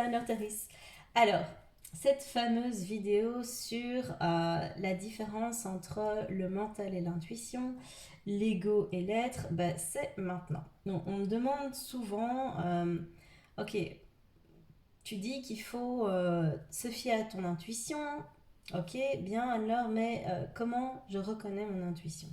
alors Therese. Alors, cette fameuse vidéo sur la différence entre le mental et l'intuition, l'ego et l'être, bah, c'est maintenant. Donc, on me demande souvent, ok, tu dis qu'il faut se fier à ton intuition, ok, bien alors, mais comment je reconnais mon intuition?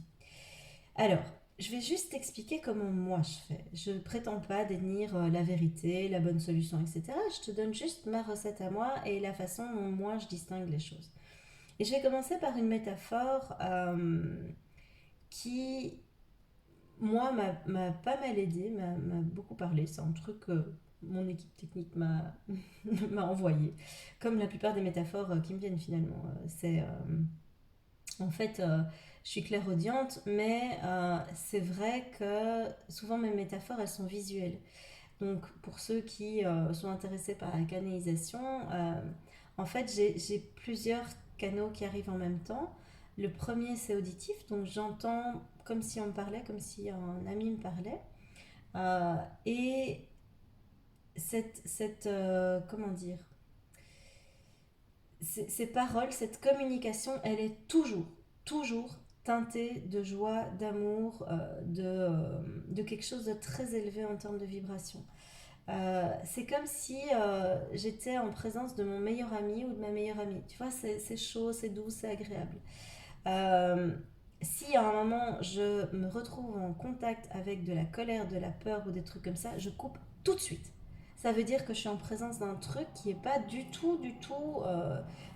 Alors, je vais juste t'expliquer comment moi je fais. Je ne prétends pas détenir la vérité, la bonne solution, etc. Je te donne juste ma recette à moi et la façon dont moi je distingue les choses. Et je vais commencer par une métaphore qui, moi, m'a pas mal aidé, m'a beaucoup parlé. C'est un truc que mon équipe technique m'a m'a envoyé. Comme la plupart des métaphores qui me viennent finalement. C'est en fait, je suis clairaudiente, mais c'est vrai que souvent mes métaphores, elles sont visuelles. Donc, pour ceux qui sont intéressés par la canalisation, en fait, j'ai plusieurs canaux qui arrivent en même temps. Le premier, c'est auditif, donc j'entends comme si on me parlait, comme si un ami me parlait. Et comment dire, ces paroles, cette communication, elle est toujours teintée de joie, d'amour, de quelque chose de très élevé en termes de vibration. C'est comme si j'étais en présence de mon meilleur ami ou de ma meilleure amie. Tu vois, c'est chaud, c'est doux, c'est agréable. Euh, Si à un moment je me retrouve en contact avec de la colère, de la peur ou des trucs comme ça, je coupe tout de suite. Ça veut dire que je suis en présence d'un truc qui n'est pas du tout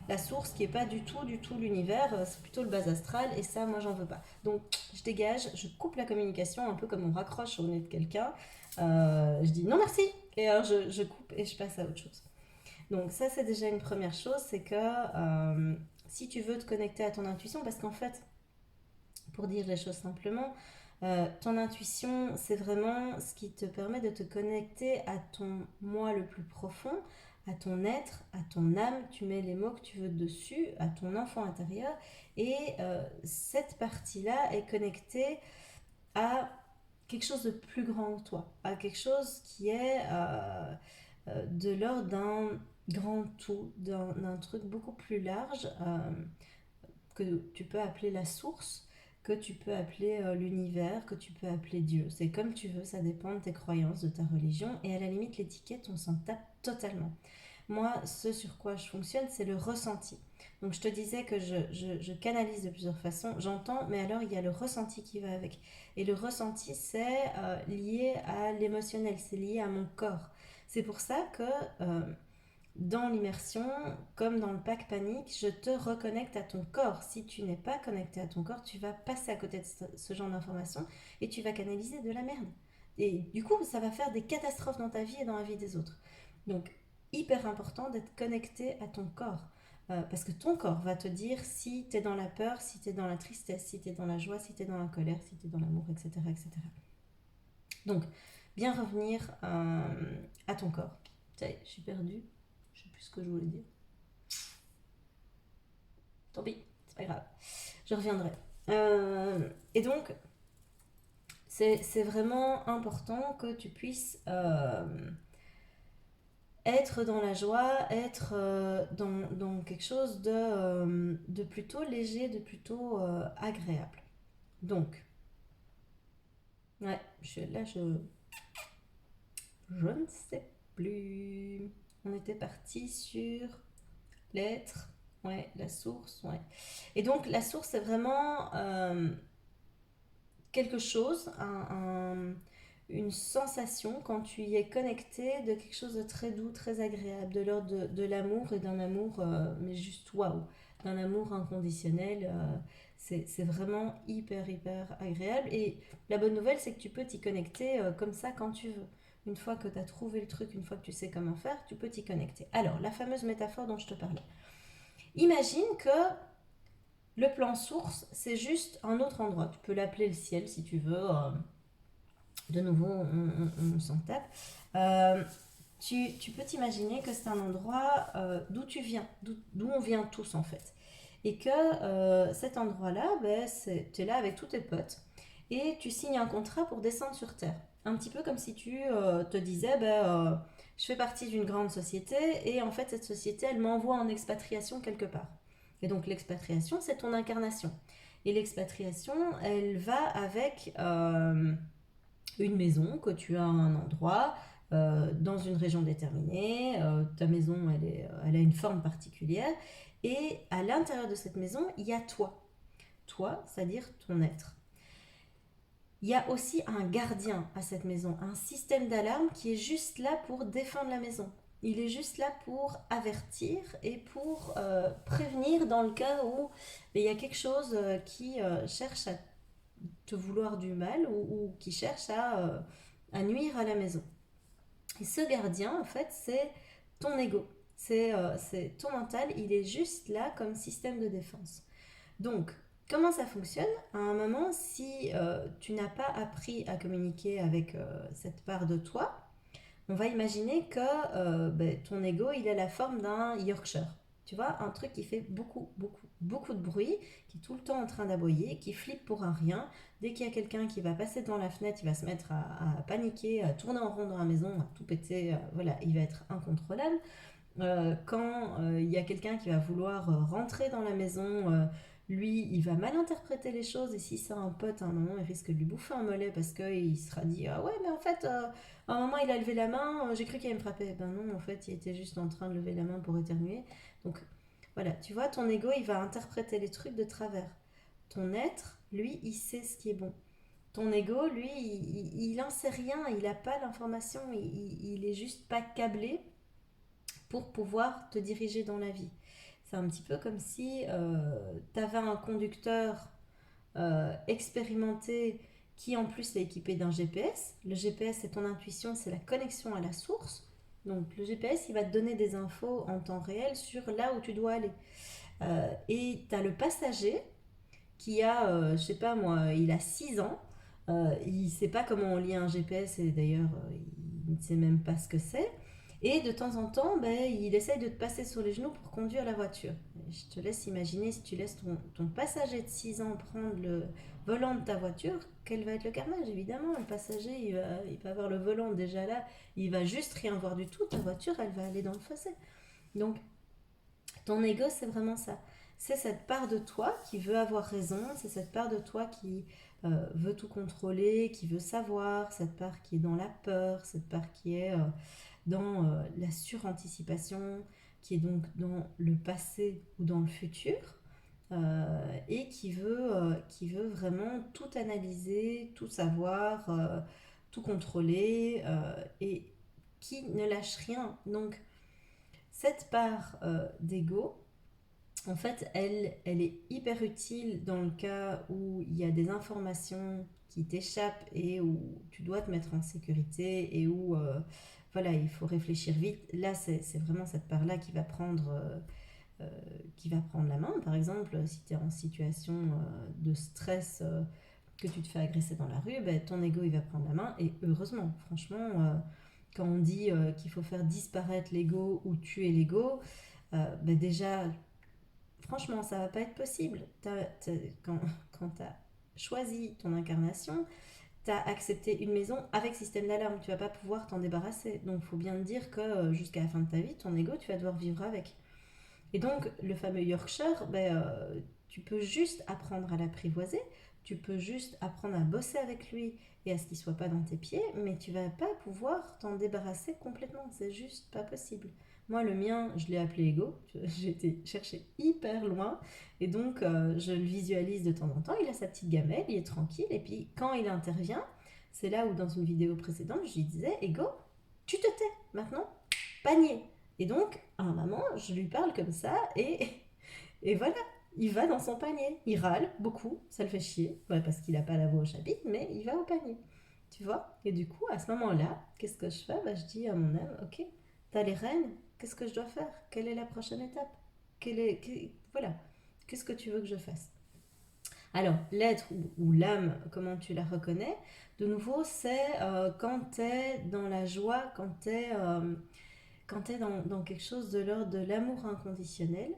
la source, qui n'est pas du tout l'univers, c'est plutôt le bas astral et ça, moi, j'en veux pas. Donc, je dégage, je coupe la communication, un peu comme on raccroche au nez de quelqu'un. Je dis non merci et alors je coupe et je passe à autre chose. Donc, ça, c'est déjà une première chose, c'est que si tu veux te connecter à ton intuition, parce qu'en fait, pour dire les choses simplement, ton intuition, c'est vraiment ce qui te permet de te connecter à ton moi le plus profond, à ton être, à ton âme, tu mets les mots que tu veux dessus, à ton enfant intérieur, et cette partie-là est connectée à quelque chose de plus grand que toi, à quelque chose qui est de l'ordre d'un grand tout, d'un truc beaucoup plus large, que tu peux appeler la source, que tu peux appeler l'univers, que tu peux appeler Dieu. C'est comme tu veux, ça dépend de tes croyances, de ta religion, et à la limite, l'étiquette, on s'en tape totalement. Moi, ce sur quoi je fonctionne, c'est le ressenti. Donc je te disais que je canalise de plusieurs façons, j'entends, mais alors il y a le ressenti qui va avec. Et le ressenti, c'est lié à l'émotionnel, c'est lié à mon corps. C'est pour ça que dans l'immersion, comme dans le pack panique, je te reconnecte à ton corps. Si tu n'es pas connecté à ton corps, tu vas passer à côté de ce genre d'informations et tu vas canaliser de la merde. Et du coup, ça va faire des catastrophes dans ta vie et dans la vie des autres. Donc, hyper important d'être connecté à ton corps. Parce que ton corps va te dire si tu es dans la peur, si tu es dans la tristesse, si tu es dans la joie, si tu es dans la colère, si tu es dans l'amour, etc., etc. Donc, bien revenir à ton corps. Ça y est, je suis perdue. Je sais plus ce que je voulais dire. Tant pis, c'est pas grave. Je reviendrai. Et donc, c'est vraiment important que tu puisses être dans la joie, être dans quelque chose de plutôt léger, de plutôt agréable. Donc, ouais, je ne sais plus. On était parti sur l'être, ouais, la source, ouais. Et donc, la source, c'est vraiment quelque chose, une sensation quand tu y es connecté de quelque chose de très doux, très agréable, de l'ordre de l'amour et d'un amour, mais juste waouh, d'un amour inconditionnel. C'est vraiment hyper agréable. Et la bonne nouvelle, c'est que tu peux t'y connecter comme ça quand tu veux. Une fois que tu as trouvé le truc, une fois que tu sais comment faire, tu peux t'y connecter. Alors, la fameuse métaphore dont je te parlais. Imagine que le plan source, c'est juste un autre endroit. Tu peux l'appeler le ciel si tu veux. De nouveau, on s'en tape. Euh, tu peux t'imaginer que c'est un endroit d'où tu viens, d'où on vient tous en fait. Et que cet endroit-là, ben, tu es là avec tous tes potes et tu signes un contrat pour descendre sur Terre. Un petit peu comme si tu te disais, ben, je fais partie d'une grande société et en fait cette société elle m'envoie en expatriation quelque part. Et donc l'expatriation c'est ton incarnation. Et l'expatriation elle va avec une maison que tu as à un endroit dans une région déterminée. Ta maison elle a une forme particulière et à l'intérieur de cette maison il y a toi. Toi, c'est-à-dire ton être. Il y a aussi un gardien à cette maison, un système d'alarme qui est juste là pour défendre la maison. Il est juste là pour avertir et pour prévenir dans le cas où il y a quelque chose qui cherche à te vouloir du mal ou qui cherche à nuire à la maison. Et ce gardien, en fait, c'est ton ego. C'est ton mental, il est juste là comme système de défense. Donc, comment ça fonctionne? À un moment, si tu n'as pas appris à communiquer avec cette part de toi, on va imaginer que ton ego, il a la forme d'un Yorkshire. Tu vois, un truc qui fait beaucoup, beaucoup, beaucoup de bruit, qui est tout le temps en train d'aboyer, qui flippe pour un rien. Dès qu'il y a quelqu'un qui va passer devant la fenêtre, il va se mettre à paniquer, à tourner en rond dans la maison, à tout péter. Voilà, il va être incontrôlable. Quand il y a quelqu'un qui va vouloir rentrer dans la maison, lui, il va mal interpréter les choses et si c'est un pote, à un moment, il risque de lui bouffer un mollet parce qu'il sera dit ah ouais, mais en fait, à un moment, il a levé la main, j'ai cru qu'il allait me frapper. Ben non, en fait, il était juste en train de lever la main pour éternuer. Donc voilà, tu vois, ton ego, il va interpréter les trucs de travers. Ton être, lui, il sait ce qui est bon. Ton ego, lui, il en sait rien, il n'a pas l'information, il est juste pas câblé pour pouvoir te diriger dans la vie. C'est un petit peu comme si tu avais un conducteur expérimenté qui en plus est équipé d'un GPS. Le GPS, c'est ton intuition, c'est la connexion à la source. Donc le GPS, il va te donner des infos en temps réel sur là où tu dois aller. Et tu as le passager qui a, je sais pas moi, il a 6 ans. Il ne sait pas comment on lit un GPS et d'ailleurs, il ne sait même pas ce que c'est. Et de temps en temps, ben, il essaye de te passer sur les genoux pour conduire la voiture. Je te laisse imaginer si tu laisses ton passager de 6 ans prendre le volant de ta voiture, quel va être le carnage? Évidemment, le passager, il va avoir le volant déjà là, il va juste rien voir du tout, ta voiture, elle va aller dans le fossé. Donc, ton ego, c'est vraiment ça. C'est cette part de toi qui veut avoir raison, c'est cette part de toi qui veut tout contrôler, qui veut savoir, cette part qui est dans la peur, cette part qui est dans la suranticipation, qui est donc dans le passé ou dans le futur, et qui veut vraiment tout analyser, tout savoir, tout contrôler, et qui ne lâche rien. Donc, cette part d'ego, en fait, elle est hyper utile dans le cas où il y a des informations qui t'échappent et où tu dois te mettre en sécurité et où voilà, il faut réfléchir vite. Là, c'est vraiment cette part-là euh, qui va prendre la main. Par exemple, si tu es en situation de stress, que tu te fais agresser dans la rue, ben, ton ego, il va prendre la main. Et heureusement, franchement, quand on dit qu'il faut faire disparaître l'ego ou tuer l'ego, ben déjà, franchement, ça va pas être possible. Quand tu as choisi ton incarnation, tu as accepté une maison avec système d'alarme. Tu vas pas pouvoir t'en débarrasser. Donc, il faut bien te dire que jusqu'à la fin de ta vie, ton ego, tu vas devoir vivre avec. Et donc, le fameux Yorkshire, tu peux juste apprendre à l'apprivoiser. Tu peux juste apprendre à bosser avec lui et à ce qu'il soit pas dans tes pieds, mais tu vas pas pouvoir t'en débarrasser complètement. C'est juste pas possible. Moi, le mien, je l'ai appelé Ego. J'ai été chercher hyper loin. Et donc, je le visualise de temps en temps. Il a sa petite gamelle, il est tranquille. Et puis, quand il intervient, c'est là où, dans une vidéo précédente, je lui disais Ego, tu te tais. Maintenant, panier. Et donc, à un moment, je lui parle comme ça et voilà, il va dans son panier. Il râle beaucoup, ça le fait chier, ouais, parce qu'il n'a pas la voix au chapitre, mais il va au panier. Tu vois? Et du coup, à ce moment-là, qu'est-ce que je fais? Je dis à mon âme, ok, t'as les rênes, qu'est-ce que je dois faire? Quelle est la prochaine étape? Voilà, qu'est-ce que tu veux que je fasse? Alors, l'être ou l'âme, comment tu la reconnais? De nouveau, c'est quand tu es dans la joie, quand tu es dans quelque chose de l'ordre de l'amour inconditionnel.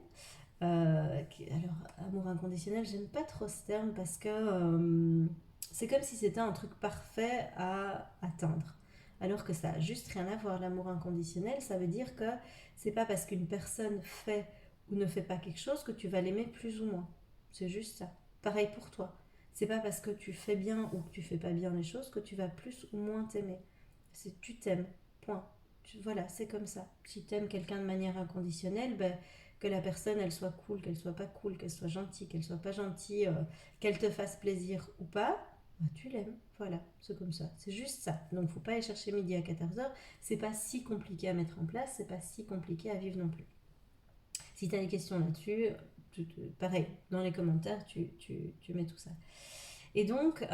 Alors, amour inconditionnel, j'aime pas trop ce terme parce que c'est comme si c'était un truc parfait à atteindre. Alors que ça a juste rien à voir. L'amour inconditionnel, ça veut dire que c'est pas parce qu'une personne fait ou ne fait pas quelque chose que tu vas l'aimer plus ou moins. C'est juste ça. Pareil pour toi. C'est pas parce que tu fais bien ou que tu fais pas bien les choses que tu vas plus ou moins t'aimer. C'est tu t'aimes. Point. Voilà, c'est comme ça. Si t'aimes quelqu'un de manière inconditionnelle, ben, que la personne elle soit cool, qu'elle soit pas cool, qu'elle soit gentille, qu'elle soit pas gentille, qu'elle te fasse plaisir ou pas, bah, tu l'aimes. Voilà, c'est comme ça. C'est juste ça. Donc faut pas aller chercher midi à 14h. C'est pas si compliqué à mettre en place, c'est pas si compliqué à vivre non plus. Si tu as des questions là-dessus, pareil, dans les commentaires, tu mets tout ça. Et donc,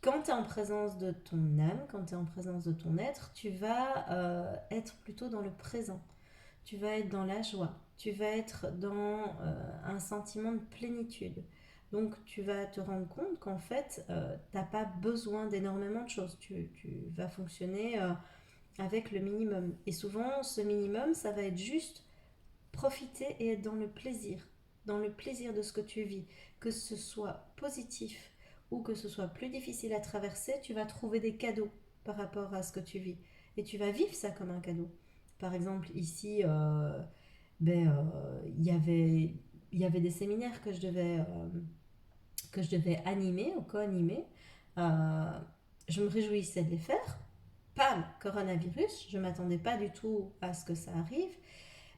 quand tu es en présence de ton âme, quand tu es en présence de ton être, tu vas être plutôt dans le présent. Tu vas être dans la joie. Tu vas être dans un sentiment de plénitude. Donc tu vas te rendre compte qu'en fait, tu n'as pas besoin d'énormément de choses. Tu vas fonctionner avec le minimum. Et souvent, ce minimum, ça va être juste profiter et être dans le plaisir de ce que tu vis, que ce soit positif ou que ce soit plus difficile à traverser, tu vas trouver des cadeaux par rapport à ce que tu vis et tu vas vivre ça comme un cadeau. Par exemple, ici, il y avait des séminaires que je devais animer ou co-animer. Euh, je me réjouissais de les faire. Pam, coronavirus, je ne m'attendais pas du tout à ce que ça arrive.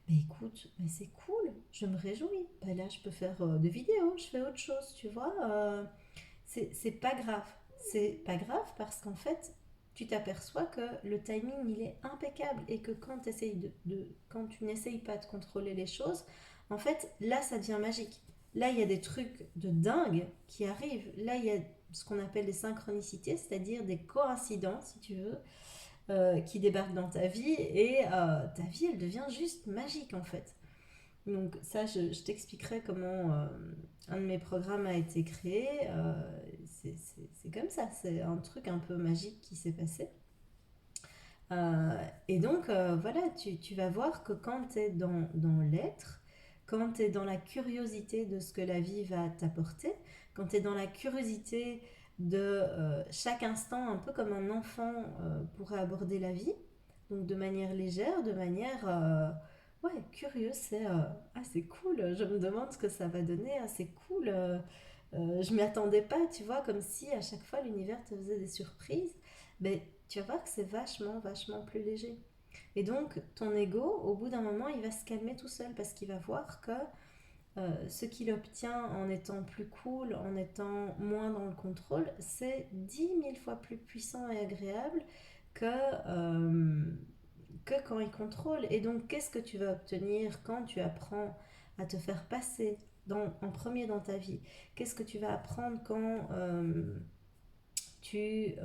Mais écoute, mais c'est cool, je me réjouis. Ben là, je peux faire des vidéos, je fais autre chose, tu vois. C'est pas grave. C'est pas grave parce qu'en fait, tu t'aperçois que le timing, il est impeccable et que quand tu n'essayes pas de contrôler les choses, en fait, là, ça devient magique. Là, il y a des trucs de dingue qui arrivent. Là, il y a ce qu'on appelle des synchronicités, c'est-à-dire des coïncidences, si tu veux, qui débarquent dans ta vie et ta vie, elle devient juste magique en fait. Donc ça, je t'expliquerai comment un de mes programmes a été créé. C'est comme ça, c'est un truc un peu magique qui s'est passé. Et donc, voilà, tu vas voir que quand tu es dans l'être, quand tu es dans la curiosité de ce que la vie va t'apporter, quand tu es dans la curiosité de chaque instant, un peu comme un enfant pourrait aborder la vie, donc de manière légère, de manière ouais, curieuse, c'est cool, je me demande ce que ça va donner, ah, c'est cool, je m'y attendais pas, tu vois, comme si à chaque fois l'univers te faisait des surprises. Mais tu vas voir que c'est vachement, vachement plus léger. Et donc, ton ego, au bout d'un moment, il va se calmer tout seul parce qu'il va voir que ce qu'il obtient en étant plus cool, en étant moins dans le contrôle, c'est 10 000 fois plus puissant et agréable que, euh, que quand il contrôle. Et donc, qu'est-ce que tu vas obtenir quand tu apprends à te faire passer en premier dans ta vie? Qu'est-ce que tu vas apprendre quand tu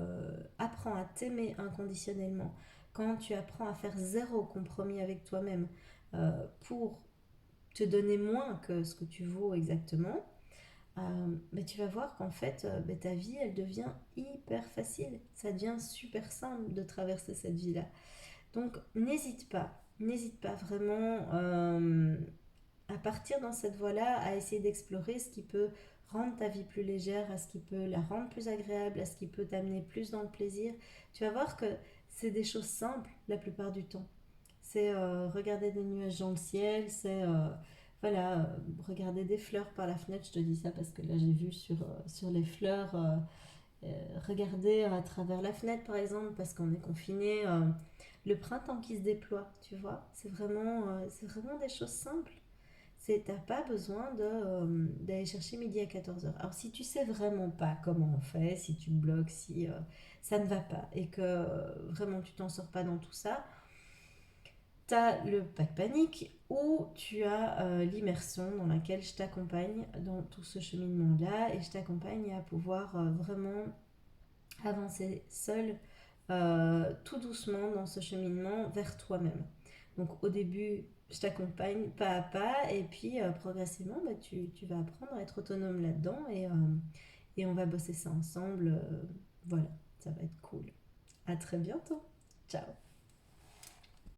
apprends à t'aimer inconditionnellement, quand tu apprends à faire zéro compromis avec toi-même pour te donner moins que ce que tu vaux exactement, mais tu vas voir qu'en fait, ta vie, elle devient hyper facile. Ça devient super simple de traverser cette vie-là. Donc, n'hésite pas vraiment à partir dans cette voie-là, à essayer d'explorer ce qui peut rendre ta vie plus légère, à ce qui peut la rendre plus agréable, à ce qui peut t'amener plus dans le plaisir. Tu vas voir que c'est des choses simples la plupart du temps. C'est regarder des nuages dans le ciel, c'est voilà, regarder des fleurs par la fenêtre. Je te dis ça parce que là j'ai vu sur les fleurs, regarder à travers la fenêtre par exemple parce qu'on est confiné. Le printemps qui se déploie, tu vois, c'est vraiment des choses simples. T'as pas besoin d'aller chercher midi à 14h. Alors si tu sais vraiment pas comment on fait, si tu bloques, si ça ne va pas et que vraiment tu t'en sors pas dans tout ça, t'as le pack panique où tu as l'immersion dans laquelle je t'accompagne dans tout ce cheminement-là et je t'accompagne à pouvoir vraiment avancer seul tout doucement dans ce cheminement vers toi-même. Donc au début, je t'accompagne pas à pas et puis progressivement, tu vas apprendre à être autonome là-dedans et on va bosser ça ensemble. Voilà, ça va être cool. À très bientôt. Ciao.